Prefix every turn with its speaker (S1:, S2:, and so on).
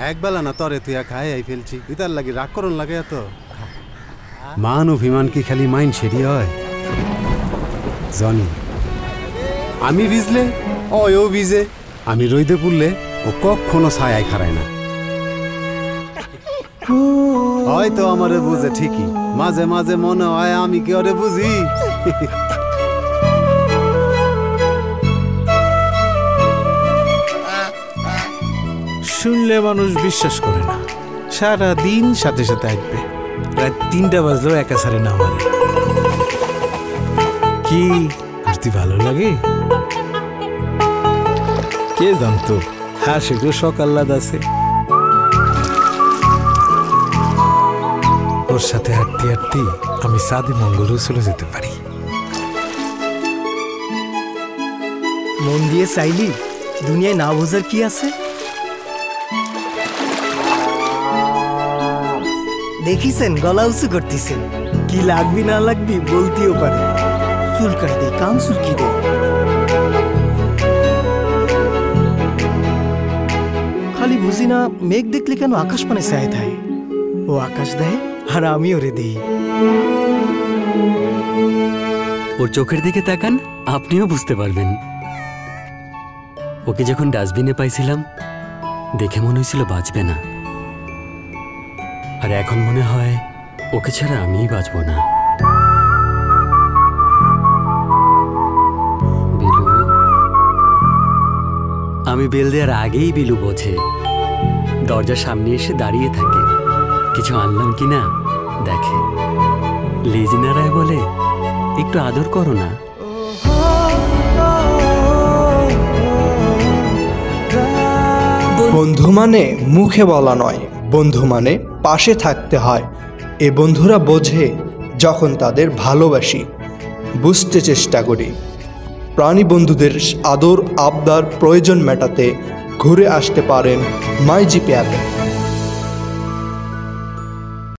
S1: একবেলা না তরে তুই খাই ফেলছি ইতার লাগি রাগ করন লাগে এত মান অভিমান কি খালি মাইন্ড সেরি হয় জানি আমি ভিজলে ও ভিজে আমি রইদে পুড়লে ও কখনো ছায়ায় খারায় না হয়তো আমারে বুঝে ঠিকই মাঝে মাঝে মনে হয় আমি কি ওরে বুঝি
S2: শুনলে মানুষ বিশ্বাস করে না সারা দিন সাথে সাথে আসবে রাত 3টা বাজলেও একা সারে না মানে কি করতে ভালো লাগে কে জানতো সেগুলো সকাল্লাদ আছে ওর সাথে হাঁটতে হাঁটতে আমি সাদে মঙ্গলেও চলে যেতে পারি
S3: মন দিয়ে চাইলি দুনিয়ায় না বোঝার কি আছে দেখিছেন গলা উঁচু করতেছেন কি লাগবি না লাগবি বলতেও পারে চুল কাট দে কান চুলকি দে খালি বুঝি না মেঘ দেখলে কেন আকাশ পানে চায় থাকে ও আকাশ দেয় আর আমি ওরে দিই
S4: ওর চোখের দিকে তাকান আপনিও বুঝতে পারবেন ওকে যখন ডাস্টবিনে পাইছিলাম দেখে মনে হয়েছিল বাঁচবে না আর এখন মনে হয় ওকে ছাড়া আমিই বাঁচব না বিলু আমি বেল দেওয়ার আগেই বিলু বোঝে দরজার সামনে এসে দাঁড়িয়ে থাকে কিছু আনলাম কিনা দেখে লেজ নাড়ায় বলে একটু আদর করো না
S5: বন্ধু মানে মুখে বলা নয় বন্ধু মানে পাশে থাকতে হয় এ বন্ধুরা বোঝে যখন তাদের ভালোবাসি বুঝতে চেষ্টা করি প্রাণী বন্ধুদের আদর আবদার প্রয়োজন মেটাতে ঘুরে আসতে পারেন মাইজিপি অ্যাপে